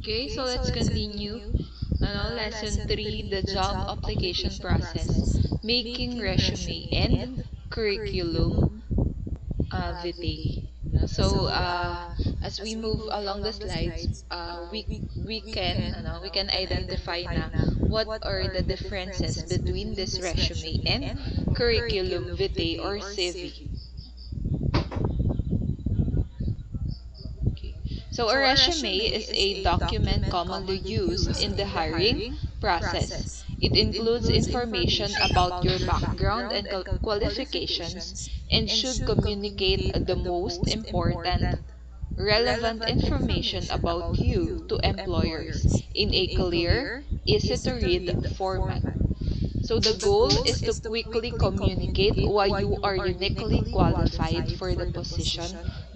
Okay, so let's continue. Lesson 3, the job application process, making resume and curriculum vitae. As we move along the slides, we can identify na what are the differences between this resume and curriculum vitae or CV. Okay. So a resume is a document commonly used in the hiring process. It includes information about your background and qualifications and should communicate the most important relevant information about you to employers in a clear, easy to read format. So the goal is to quickly communicate why you are uniquely qualified for the position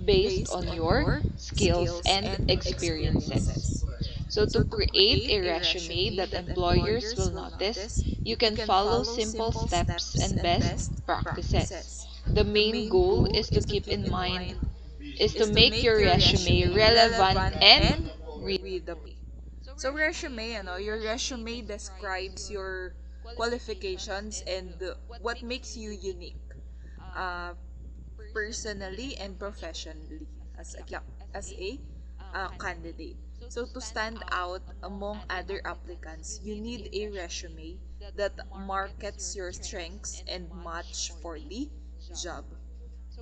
based on your skills and experiences. So to create a resume that employers will notice, you can follow simple steps and best practices. The main goal is to keep in mind is to make your resume relevant and readable. So resume, your resume describes your qualifications and what makes you unique, uh, personally and professionally as a candidate. So to stand out among other applicants, you need a resume that markets your strengths and match for the job.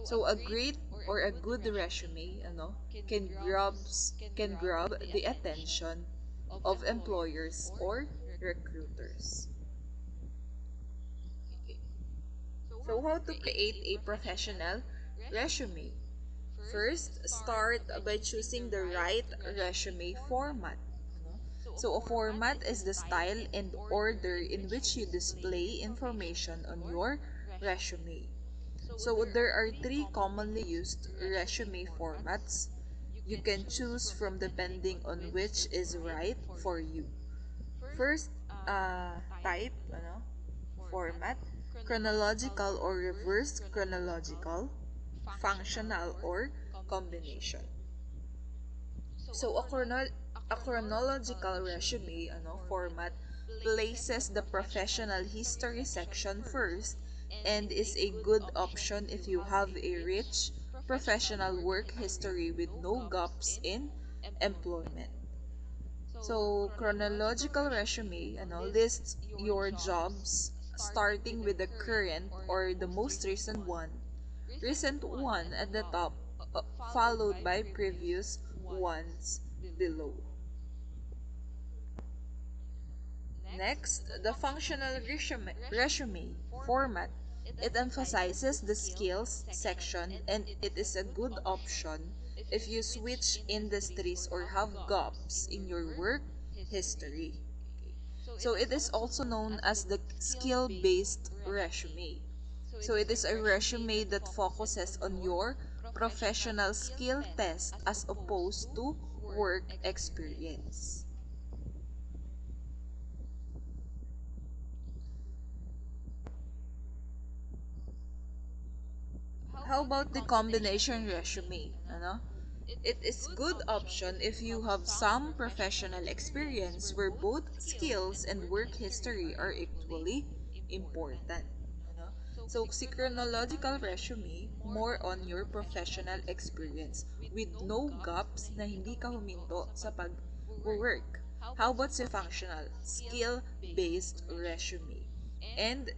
So a great or a good resume, can grab the attention of employers or recruiters. So how to create a professional resume? First, start by choosing the right resume format. So a format is the style and order in which you display information on your resume. So there are three commonly used resume formats. You can choose from depending on which is right for you. First, type, format, chronological or reverse chronological, functional or combination. So a chronological resume, format places the professional history section first and is a good option if you have a rich professional work history with no gaps in employment. So, chronological resume, lists your jobs starting with the current or the most recent one at the top, followed by previous ones below. Next, the functional resume format. It emphasizes the skills section and it is a good option if you switch industries or have gaps in your work history. So it is also known as the skill-based resume. So it is a resume that focuses on your professional skill test as opposed to work experience. How about the combination resume? It is good option if you have some professional experience where both skills and work history are equally important. Ano? So, si chronological resume, more on your professional experience with no gaps na hindi ka huminto sa pag-work. How about si functional, skill-based resume? And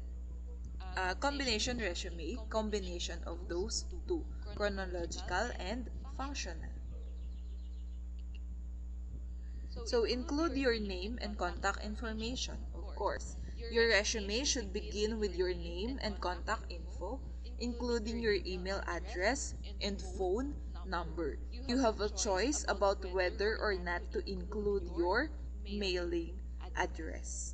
combination resume, combination of those two, chronological and functional. So include your name and contact information, of course. Your resume should begin with your name and contact info, including your email address and phone number. You have a choice about whether or not to include your mailing address.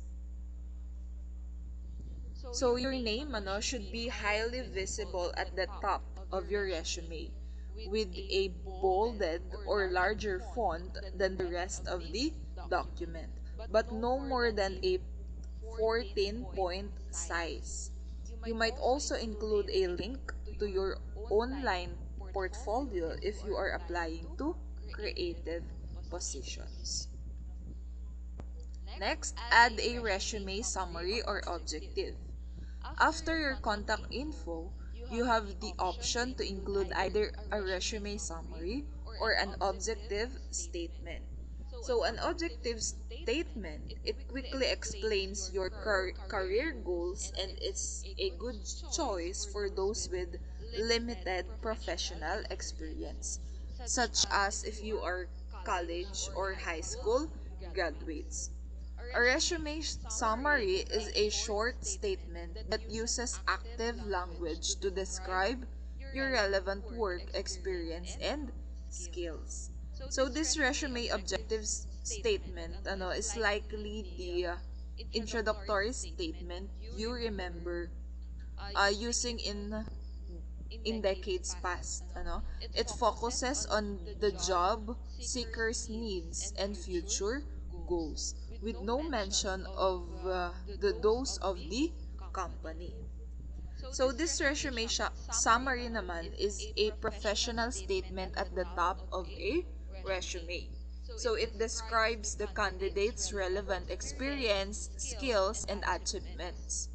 So your name should be highly visible at the top of your resume with a bolded or larger font than the rest of the document, but no more than a 14-point size. You might also include a link to your online portfolio if you are applying to creative positions. Next, add a resume summary or objective. After your contact info, you have the option to include either a resume summary or an objective statement. So, an objective statement, it quickly explains your career goals and it's a good choice for those with limited professional experience, such as if you are college or high school graduates. A resume summary is a short statement that uses active language to describe your relevant work experience and skills. So this resume objectives statement is likely the introductory statement you remember using in decades past. It focuses on the job seeker's needs and future goals with no mention of the those of the company. So this resume summary naman is a professional statement at the top of a resume. So it describes the candidate's relevant experience, skills, and achievements.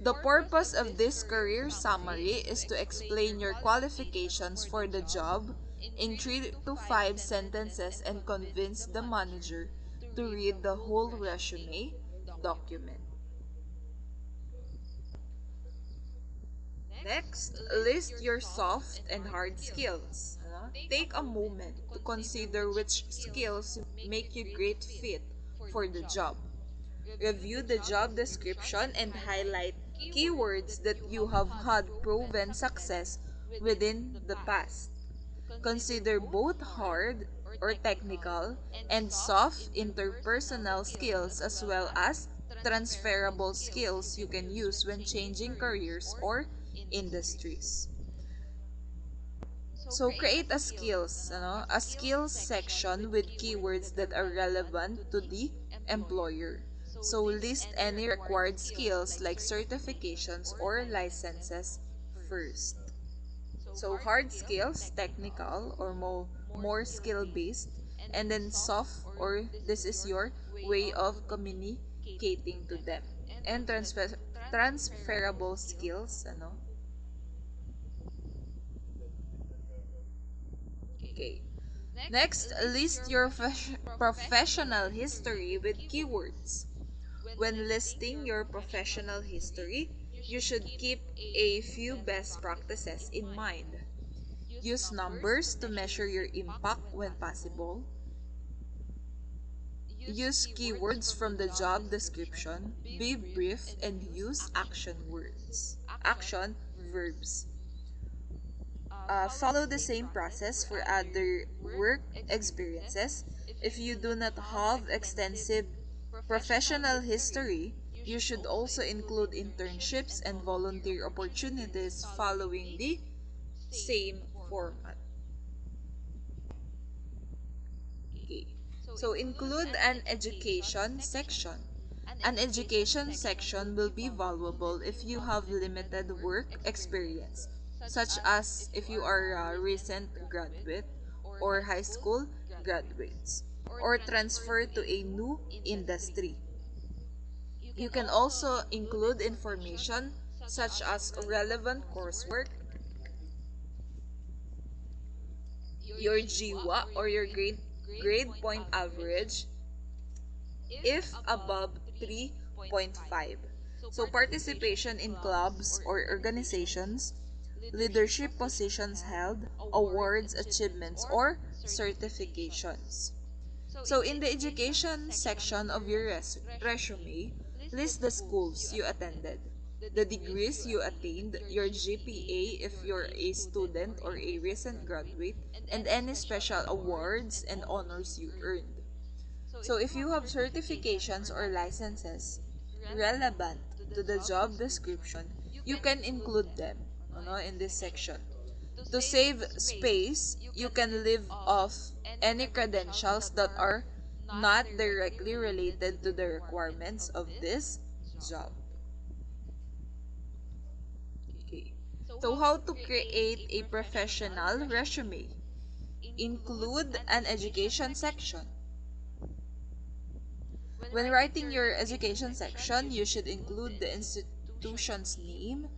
The purpose of this career summary is to explain your qualifications for the job in 3 to 5 sentences and convince the manager to read the whole resume document. Next, list your soft and hard skills. Take a moment to consider which skills make you great fit for the job. Review the job description and highlight keywords that you have had proven success within the past. Consider both hard or technical and soft interpersonal skills as well as transferable skills you can use when changing careers or industries. So create a skills section with keywords that are relevant to the employer. So list any required skills like certifications or licenses first. So hard skills, technical or more skill based, and then soft or this is your way of communicating to them. And transferable skills, Okay. Next, list your professional history with keywords. When listing your professional history, you should keep a few best practices in mind. Use numbers to measure your impact when possible. Use keywords from the job description. Be brief and use action verbs. Follow the same process for other work experiences. If you do not have extensive professional history, you should also include internships and volunteer opportunities following the same format. Okay. So include an education section. An education section will be valuable if you have limited work experience, such as if you are a recent graduate or high school graduates, or transfer to a new industry. You can also include information such as relevant coursework, your GWA or your grade point average if above 3.5. So participation in clubs or organizations, leadership positions held, awards, achievements, or certifications. So in the education section of your resume, list the schools you attended, the degrees you attained, your GPA if you're a student or a recent graduate, and any special awards and honors you earned. So if you have certifications or licenses relevant to the job description, you can include them in this section. To save space, you can leave off any credentials that are not directly related to the requirements of this job. Okay. So how to create a professional resume? Include an education section. When writing your education section, you should include the institution's name,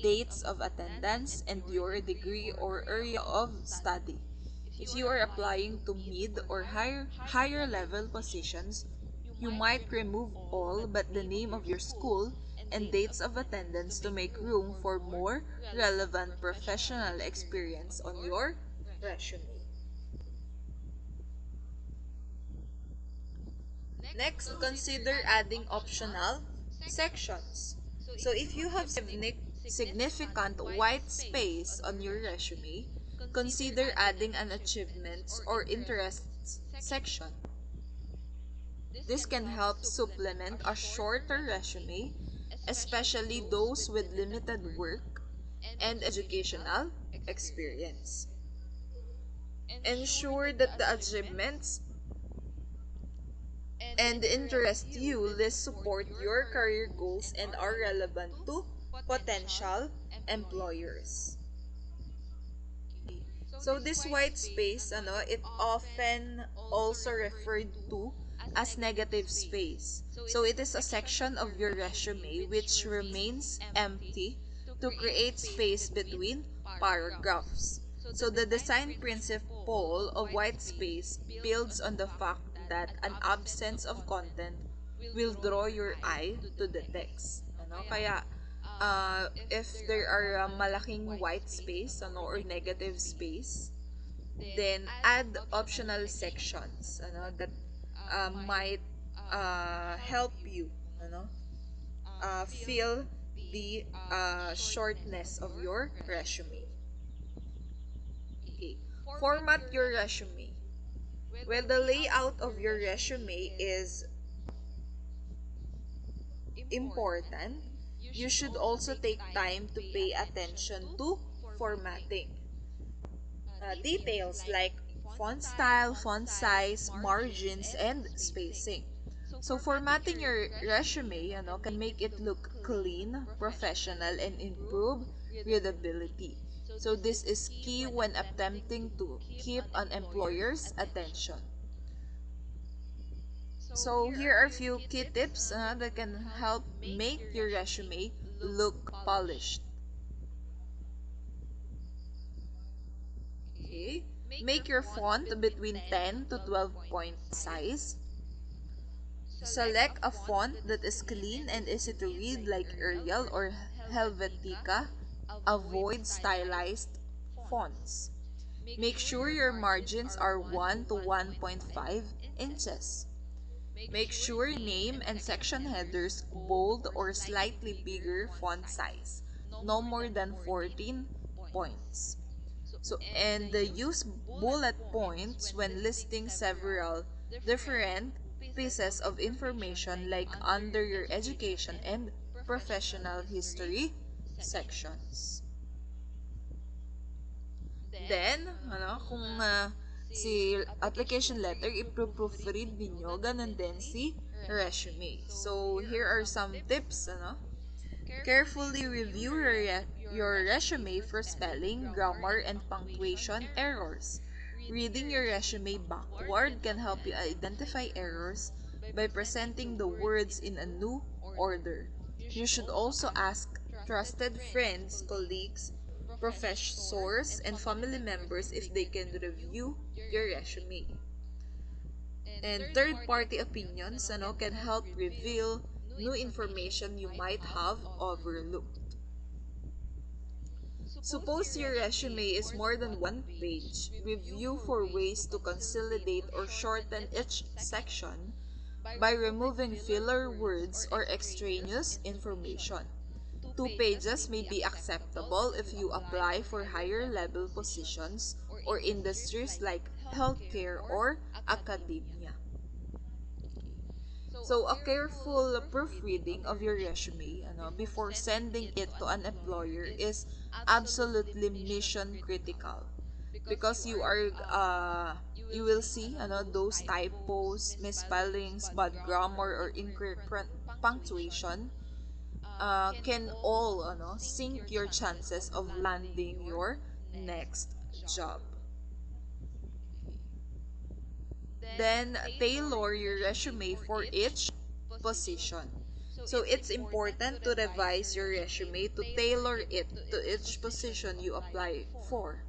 dates of attendance, and your degree or area of study. If you are applying to mid or higher level positions, you might remove all but the name of your school and dates of attendance to make room for more relevant professional experience on your resume. Next, consider adding optional sections. So if you have significant white space on your resume, consider adding an achievements or interests section. This can help supplement a shorter resume, especially those with limited work and educational experience. Ensure that the achievements and interest you list support your career goals and are relevant to potential employers. So this white space, it often also referred to as negative space. So it is a section of your resume which remains empty to create space between paragraphs. So the design principle of white space builds on the fact that an absence of content will draw your eye to the text. Kaya if there are malaking white space or negative space, then add optional sections that might help you fill the shortness of your resume. Okay. Format your resume. Well, the layout of your resume is important. You should also take time to pay attention to formatting. Details like font style, font size, margins, and spacing. So formatting your resume, can make it look clean, professional, and improve readability. So this is key when attempting to keep an employer's attention. So here are a few key tips that can help make your resume look polished. Okay. Make your font between 10 to 12 point size. Select a font that is clean and easy to read like Arial or Helvetica. Avoid stylized fonts. Make sure your margins are 1 to 1.5 inches. Make sure name and section headers bold or slightly bigger font size, no more than 14 points. So and use bullet points when listing several different pieces of information like under your education and professional history sections. Then, kung si application letter, i-proofread ninyo, ganun din si resume. So, here are some tips, Carefully review your resume for spelling, grammar, and punctuation errors. Reading your resume backward can help you identify errors by presenting the words in a new order. You should also ask trusted friends, colleagues, professors, and family members if they can review your resume. And third-party opinions can help reveal new information you might have overlooked. Suppose your resume is more than one page, review for ways to consolidate or shorten each section by removing filler words or extraneous information. 2 pages may be acceptable if you apply for higher level positions or industries like healthcare or academia. So, a careful proofreading of your resume before sending it to an employer is absolutely mission critical because you will see those typos, misspellings, bad grammar, or incorrect punctuation can all sink your chances of landing your next job. then tailor your resume for each position. So it's important to revise your resume to tailor it to each position you apply for.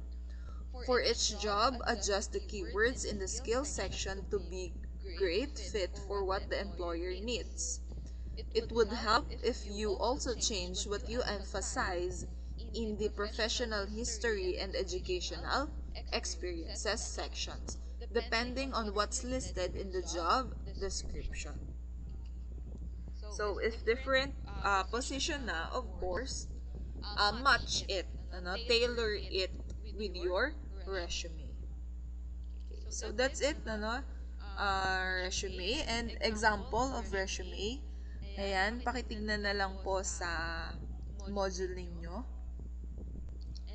For each job, adjust the keywords in the skills section to be great fit for what the employer needs. It would help if you also change what you emphasize in the professional history and educational experiences sections, depending on what's listed in the job description. So, if different position na, of course, match it, tailor it with your resume. Okay, so that's it, resume and example of resume. Ayan, pakitignan na lang po sa module ninyo.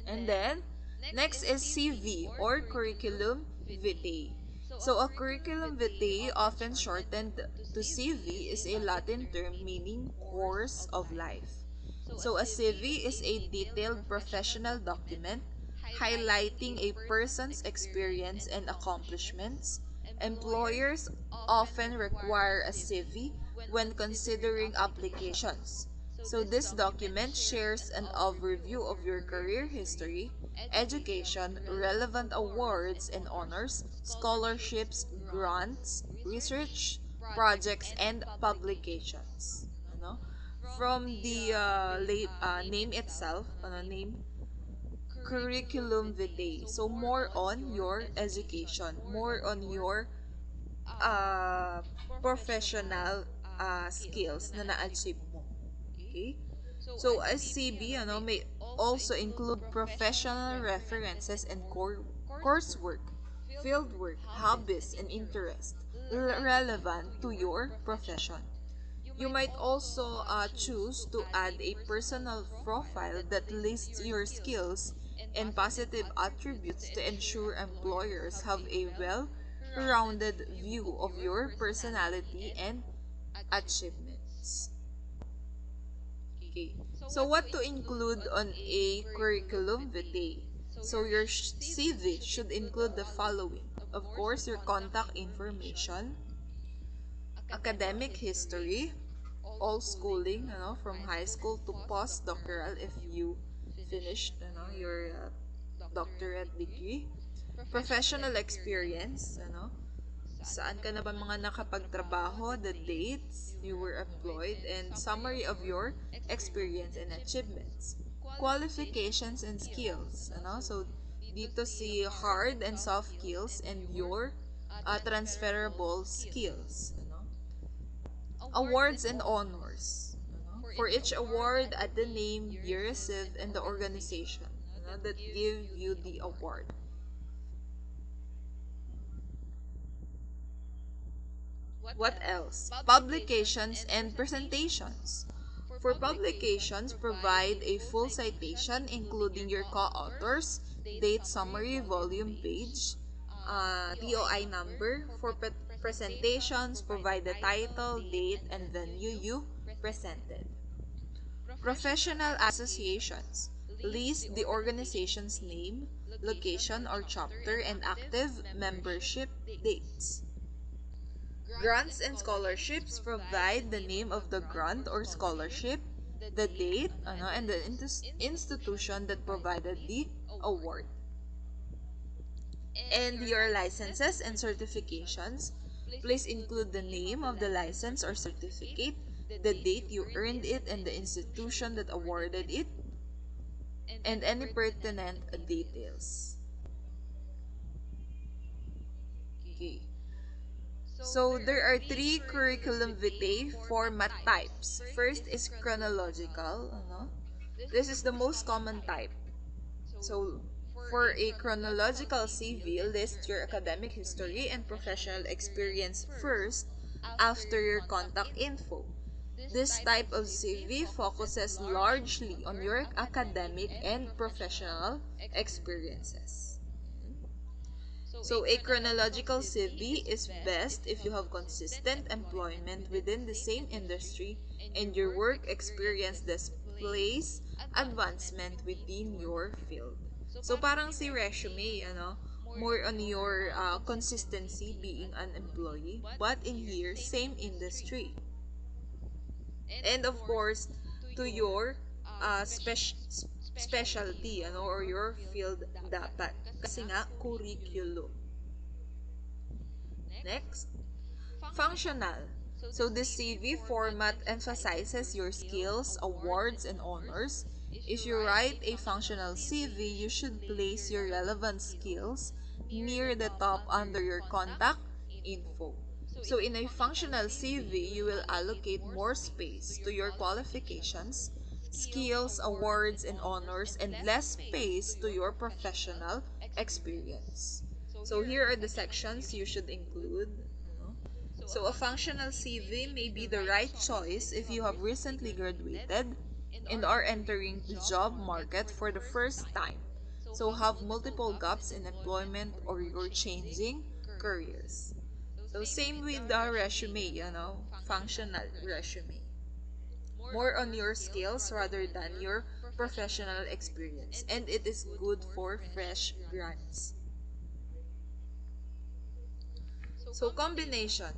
And then, next is CV or curriculum vitae. So, a curriculum vitae, often shortened to CV, is a Latin term meaning course of life. So, a CV is a detailed professional document highlighting a person's experience and accomplishments. Employers often require a CV when considering applications. So, this document shares an overview of your career history, education, relevant awards and honors, scholarships, grants, research, projects, and publications. Ano? From the name itself, name curriculum vitae. So, more on your education, more on your uh, professional skills na na-achieve mo. Okay? So, a CB may also include professional references and coursework, fieldwork, hobbies, and interests relevant to your profession. You might also choose to add a personal profile that lists your skills and positive attributes to ensure employers have a well-rounded view of your personality and achievements. Okay. So what to include on a curriculum vitae? So your CV should include the following. Of course, your contact information, academic history, all schooling, from high school to postdoctoral if you finished, your doctorate degree, professional experience, saan ka na ba mga nakapagtrabaho, the dates you were employed, and summary of your experience and achievements. Qualifications and skills, so dito si hard and soft skills and your transferable skills. Awards and honors. For each award, add the name you received and the organization that give you the award. What else? Publications and presentations. For publications, provide a full citation including your co-authors, date, summary, volume, page, TOI number. For presentations, provide the title, date, and venue you presented. Professional associations. List the organization's name, location or chapter, and active membership dates. Grants and scholarships, provide the name of the grant or scholarship, the date, and the institution that provided the award. And your licenses and certifications, please include the name of the license or certificate, the date you earned it, and the institution that awarded it, and any pertinent details. Okay. So, there are three curriculum vitae format types. First is chronological. This is the most common type. So, for a chronological CV, list your academic history and professional experience first after your contact info. This type of CV focuses largely on your academic and professional experiences. So, a chronological CV is best if you have consistent employment within the same industry and your work experience displays advancement within your field. So, parang si resume, more on your consistency being an employee, but in here, same industry. And of course, to your specialty, or your field dapat. Kasi nga, curriculum. Next, functional. So the CV format emphasizes your skills, awards, and honors. If you write a functional CV, you should place your relevant skills near the top under your contact info. So in a functional CV, you will allocate more space to your qualifications, skills, awards, and honors, and less space to your professional experience. So here are the sections you should include. So a functional CV may be the right choice if you have recently graduated and are entering the job market for the first time. So have multiple gaps in employment or you're changing careers. So same with the resume, functional resume. More on your skills rather than your professional experience. And it is good for fresh grads. So combination.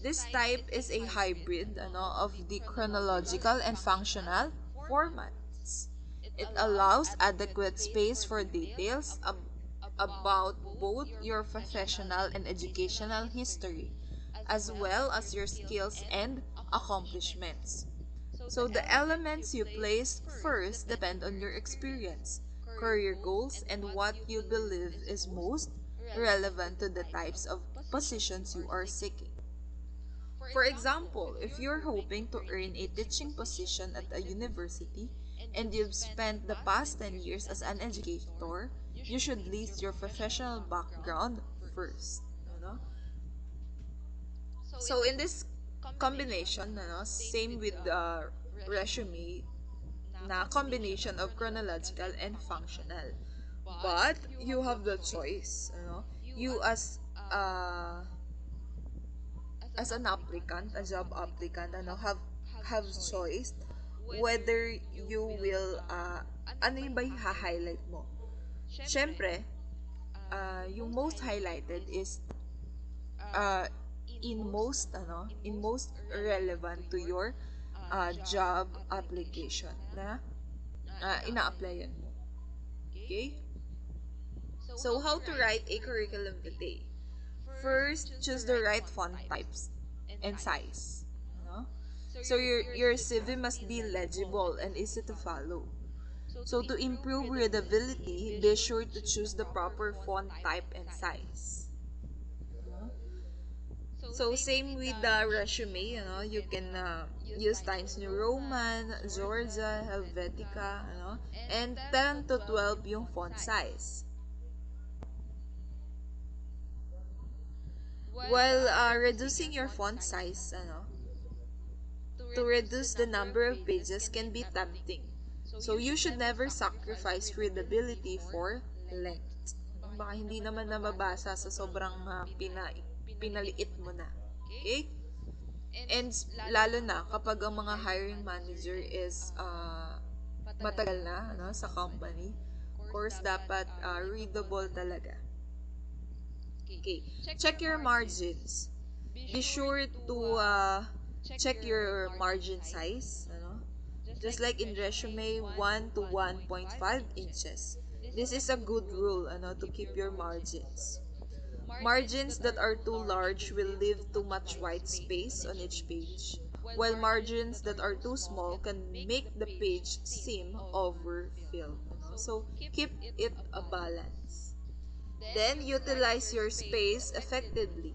This type is a hybrid of the chronological and functional formats. It allows adequate space for details about both your professional and educational history, as well as your skills and accomplishments. So the elements you place first depend on your experience, career goals, and what you believe is most relevant to the types of positions you are seeking. For example, if you're hoping to earn a teaching position at a university and you've spent the past 10 years as an educator, you should list your professional background first. Ano? So in this combination, same with the resume, na combination of chronological and functional. But you have the choice. You as an applicant, a job applicant, have choice whether you will ano yung ba i-highlight mo. Syempre, yung most highlighted is uh, in most relevant to your job application na ina-applyan mo. Okay? So, how to write a curriculum vitae? First, choose the right font types and size. No? So, your CV must be legible and easy to follow. So, to improve readability, be sure to choose the proper font type and size. So, same with the resume, you can use Times New Roman, Georgia, Helvetica, and 10 to 12 yung font size. While reducing your font size, to reduce the number of pages can be tempting. So, you should never sacrifice readability for length. Baka hindi naman nababasa sa sobrang pinaliit mo na. Okay? And lalo na kapag ang mga hiring manager is matagal na sa company, of course, dapat readable talaga. Okay. Check your margins. Be sure to check your margin size. Just like in resume, 1 to 1.5 inches. This is a good rule to keep your margins. Margins that are too large will leave too much white space on each page, while margins that are too small can make the page seem overfilled. So, keep it a balance. Then, utilize your space effectively.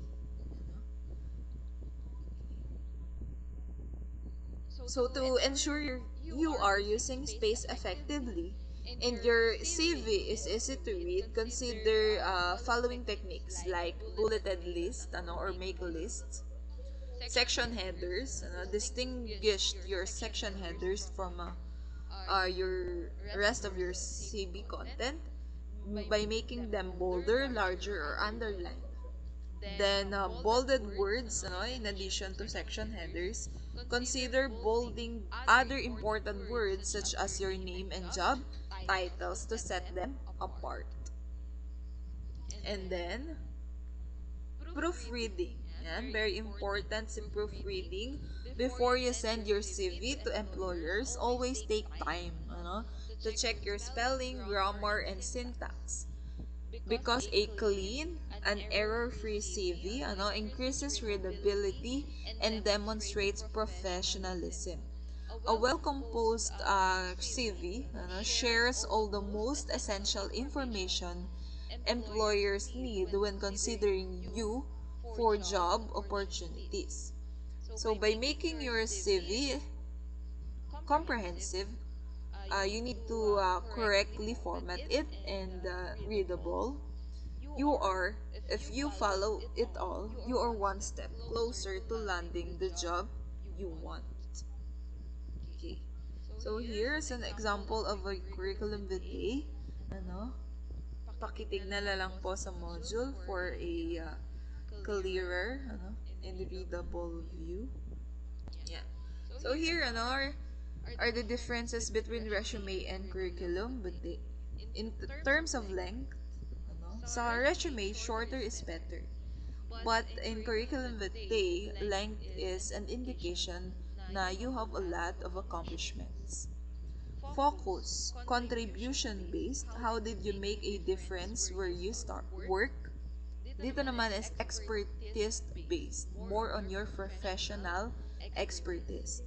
So, to ensure you are using space effectively and your CV is easy to read, consider following techniques like bulleted list or make lists, section headers, distinguish your section headers from your rest of your CV content by making them bolder, larger, or underlined. Then, bolded words, in addition to section headers, consider bolding other important words such as your name and job titles to set them apart. And then, proofreading. Yan, very important si proofreading. Before you send your CV to employers, always take time, to check your spelling, grammar, and syntax. Because a clean and error-free CV, increases readability and demonstrates professionalism. A well-composed CV, shares all the most essential information employers need when considering you for job opportunities. So, by making your CV comprehensive, you need to correctly format it and readable. You are, if you follow it all, you are one step closer to landing the job you want. Okay. So here's an example of a curriculum vitae. Ano? Pakitignan na lang po sa module for a clearer and readable view. Yeah. So here are the differences between resume and curriculum vitae. In terms of length, sa resume, shorter is better. But in curriculum vitae, length is an indication na you have a lot of accomplishments. Focus, contribution based, how did you make a difference where you start work? Dito naman is expertise based, more on your professional expertise.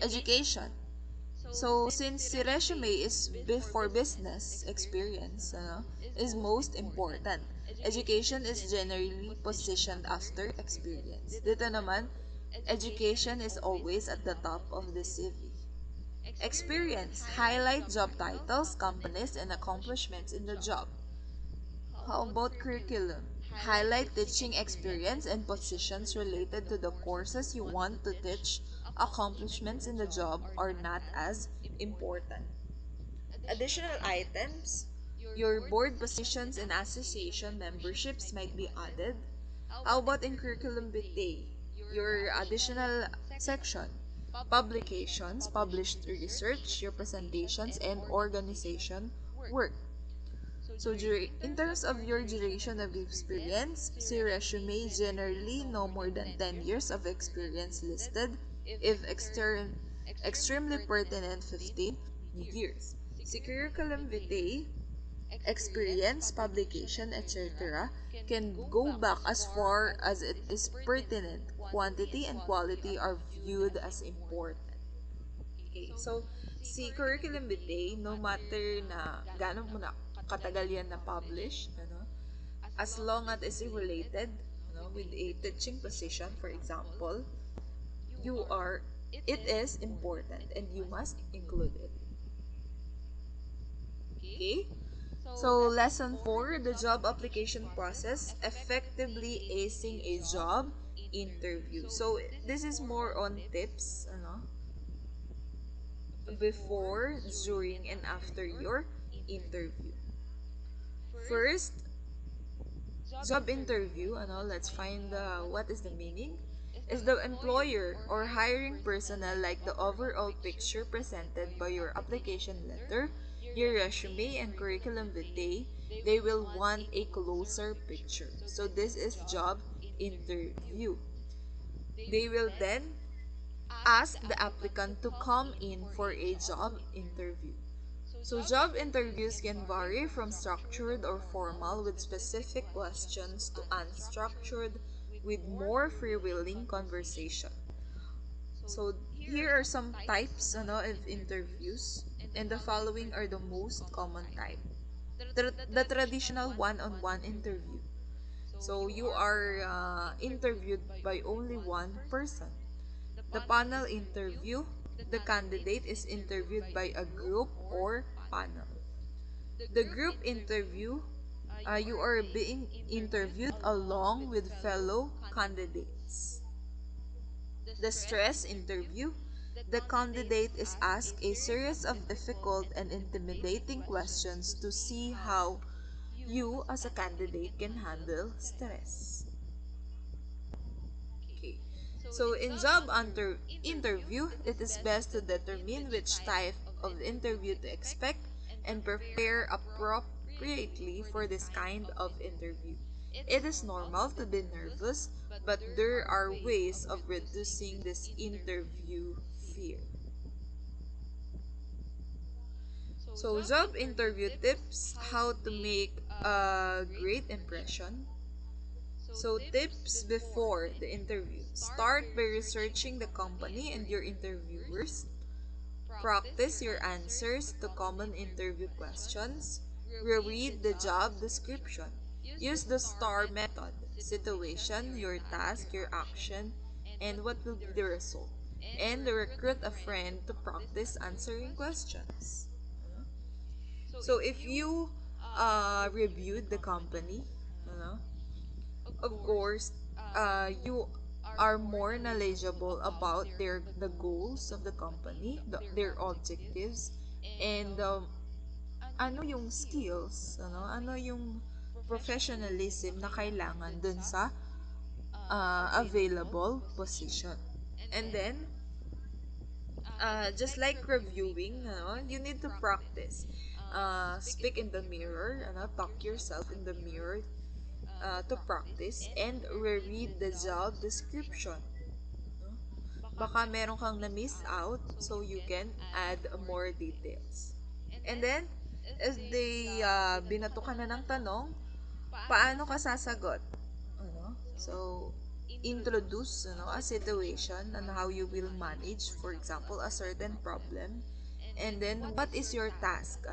Education. So, since the resume is for business experience, is most important. Education is generally positioned after experience. Dito naman, education is always at the top of the CV. Experience. Highlight job titles, companies, and accomplishments in the job. How about curriculum? Highlight teaching experience and positions related to the courses you want to teach. Accomplishments in the job are not as important. Additional items. Your board positions and association memberships might be added. How about in curriculum vitae? Your additional section. Publications, published research, your presentations, and organization work. So, in terms of your duration of experience, see resume generally no more than 10 years of experience listed. If extremely pertinent, 15 years. See curriculum vitae, experience, publication, etc. can go back as far as it is pertinent. Quantity and quality are viewed as important. Okay, so si curriculum vitae, no matter na gaano mo na katagal yan na published, as long as it's related, with a teaching position, for example, it is important and you must include it. Okay? So, lesson 4, the job application process, effectively acing a job interview. So, this is more on tips, before, during, and after your interview. First, job interview, let's find what is the meaning. Is the employer or hiring personnel like the overall picture presented by your application letter, your resume, and curriculum vitae? They will want a closer picture. So this is job interview. They will then ask the applicant to come in for a job interview. So, job interviews can vary from structured or formal with specific questions to unstructured with more freewheeling conversation. So, here are some types of interviews, and the following are the most common type. The traditional one-on-one interview. So, you are interviewed by only one person. The panel interview, the candidate is interviewed by a group or panel. The group interview, you are being interviewed along with fellow candidates. The stress interview, the candidate is asked a series of difficult and intimidating questions to see how you as a candidate can handle stress. Okay. So in job interview, it is best to determine which type of interview to expect and prepare appropriately for this kind of interview. It is normal to be nervous, but there are ways of reducing this interview fear. So, job interview tips: how to make a great impression. So, tips before the interview: start by researching the company and your interviewers. Practice your answers to common interview questions. Reread the job description. Use the STAR method: situation, your task, your action, and what will be the result. And recruit a friend to practice answering questions. So if you reviewed the company, you know, of course, you are more knowledgeable about the goals of the company, their objectives, and ano yung skills, ano yung professionalism na kailangan dun sa available position. And then, just like reviewing, you need to practice. Speak in the mirror, talk yourself in the mirror to practice and reread the job description. No? Baka meron kang na-miss out so you can add more details. And then, if they binato ka na ng tanong, paano ka sasagot? So, introduce a situation and how you will manage, for example, a certain problem. And then, what is your task?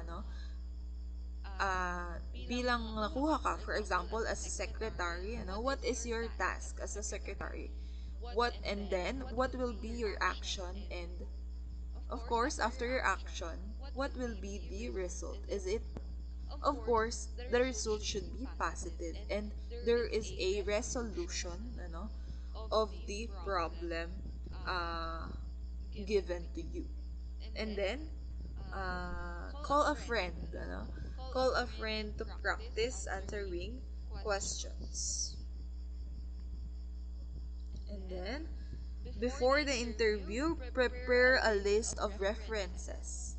Bilang nakuha ka, for example, as a secretary, what is your task as a secretary? And then, what will be your action? And, of course, after your action, what will be the result? Of course, the result should be positive and there is a resolution, of the problem uh, given to you. And then, call a friend, call a friend to practice answering questions. And then, before the interview, prepare a list of references.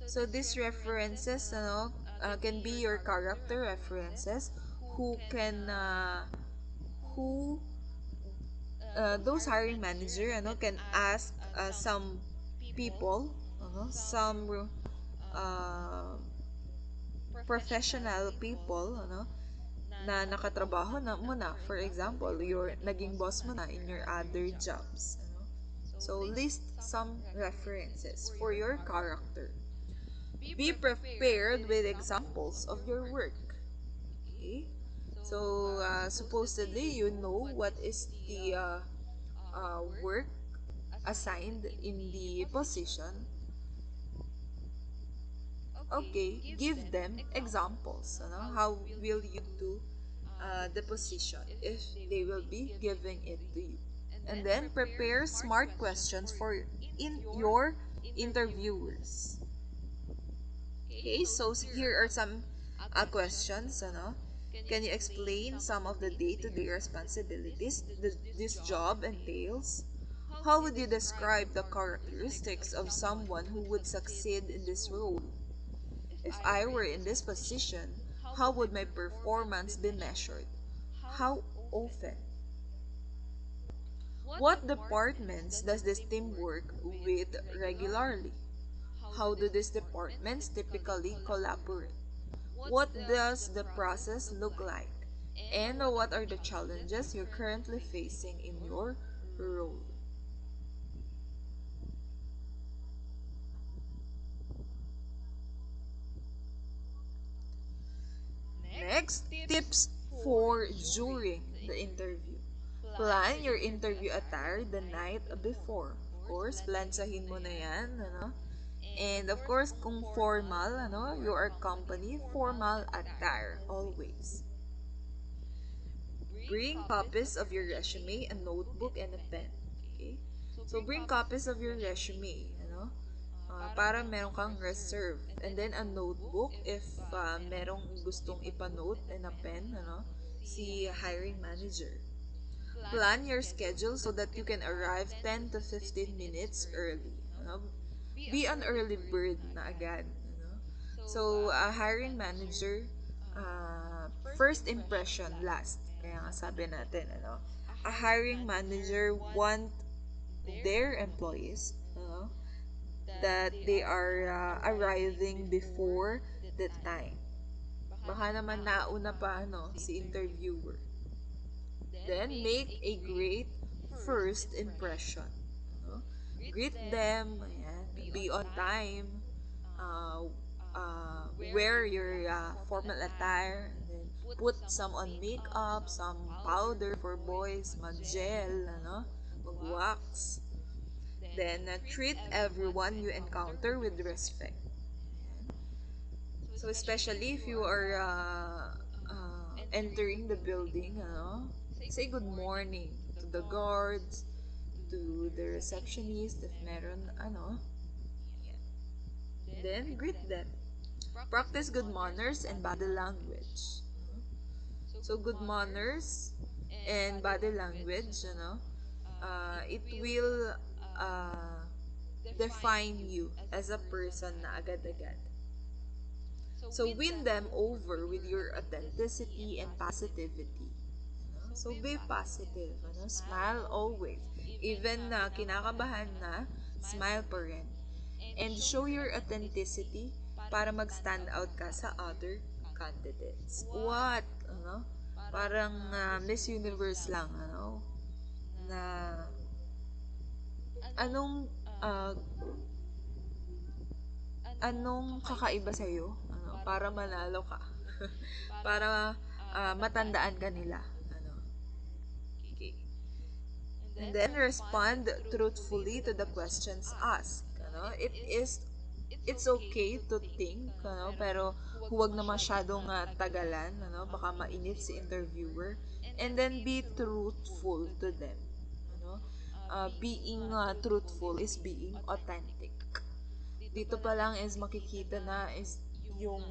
So these references, can be your character references, who can, who those hiring manager, can ask some people, some uh, professional people, na nakatrabaho na mo na. For example, your naging boss mo na in your other jobs. So, list some references for your character. Be prepared with examples of your work. Okay? So, supposedly, you know what is the work assigned in the position. Okay, give them examples. How will you do the position if they will be giving it to you? And then prepare smart questions for in your interviewers. Okay, so here are some questions. Can you explain some of the day-to-day responsibilities this job entails? How would you describe the characteristics of someone who would succeed in this role? If I were in this position, how would my performance be measured? How often? What departments does this team work with regularly? How do these departments typically collaborate? What does the process look like? And what are the challenges you're currently facing in your role? Next, tips for during the interview. Plan your interview attire the night before. Of course, plansahin mo na yan, And of course, kung formal, you are company, formal attire always. Bring copies of your resume, a notebook, and a pen. Okay? So, bring copies of your resume, para meron kang reserve. And then, a notebook if merong gustong ipanote, and a pen, si hiring manager. Plan your schedule so that you can arrive 10 to 15 minutes early. Be an early bird na agad. So, a hiring manager, first impression last. Kaya nga sabi natin, a hiring manager want their employees, that they are arriving before the time. Baka naman nauna pa, si interviewer. Then, make a great first impression. Ano? Greet them, ayan, be on time, uh, wear your formal attire, and then put some on makeup, some powder for boys, mag-gel, mag-wax. Then, treat everyone you encounter with respect. So, especially if you are entering the building, say good morning to the guards, to the receptionist, if meron, then greet them. Practice good manners and body language. So, good manners and body language, it will uh, define you as a person na agad-agad. So, win them over with your authenticity and positivity. So, be positive. Smile always. Even na kinakabahan na, smile pa rin. And show your authenticity para mag-stand out ka sa other candidates. What? Parang Miss Universe lang, na anong uh, anong kakaiba sa'yo, para manalo ka. Para matandaan ka nila. Okay. And then, respond truthfully to the questions asked. It's okay to think, pero huwag na masyadong tagalan, baka mainit si interviewer. And then, be truthful to them. Being truthful is being authentic. Dito pa lang is makikita na is yung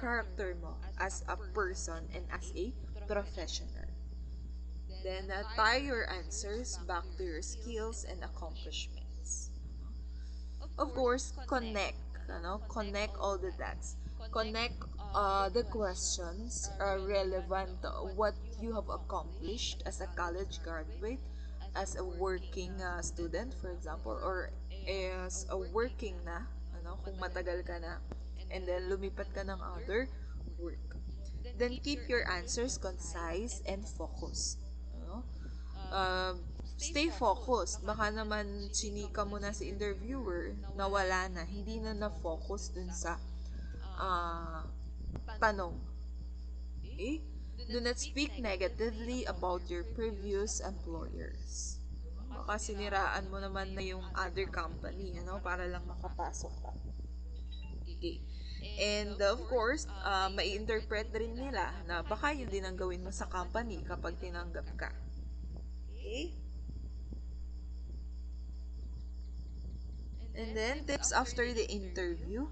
character mo as a person and as a professional. Then, tie your answers back to your skills and accomplishments. Of course, connect. Connect all the dots. Connect the questions relevant to what you have accomplished as a college graduate, as a working student, for example, or as a working na, kung matagal ka na, and then lumipat ka ng other work. Then keep your answers concise and focused. Stay focused. Baka naman chinika mo na si interviewer, nawala na, hindi na na-focus dun sa tanong. Okay? Do not speak negatively about your previous employers. Baka siniraan mo naman na yung other company, para lang makapasok ka. Okay. And of course, mai-interpret rin nila na baka yun din ang gawin mo sa company kapag tinanggap ka. Okay? And then, tips after the interview,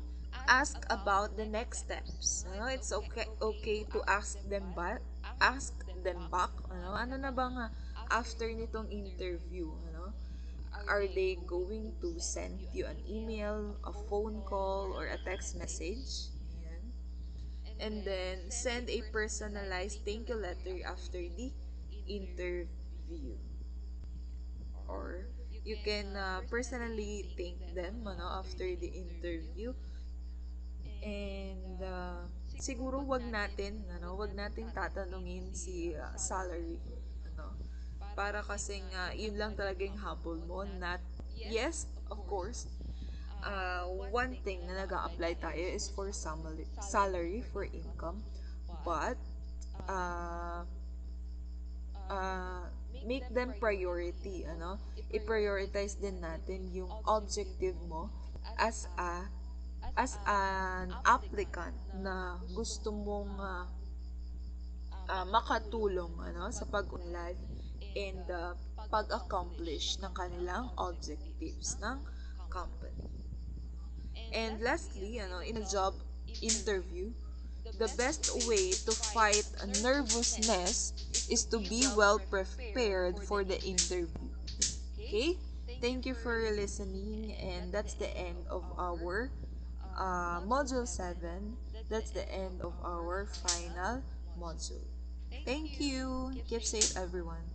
ask about the next steps. It's okay to ask them back. Ano na bang after nitong interview? Are they going to send you an email, a phone call, or a text message? Ayan. And then, send a personalized thank you letter after the interview. Or, you can personally thank them after the interview. And siguro wag natin tatanungin si salary. Para kasing yun lang talaga yung habol mo. Not, yes, of course, one thing na nag-a-apply tayo is for salary for income. But, make them priority, i-prioritize din natin yung objective mo as an applicant na gusto mong makatulong sa pag-unlad and pag-accomplish ng kanilang objectives ng company. And lastly, in a job interview, the best way to fight nervousness is to be well prepared for the interview. Okay? Thank you for listening, and that's the end of our Module 7, that's the end of our final module. Thank you. Keep safe, everyone.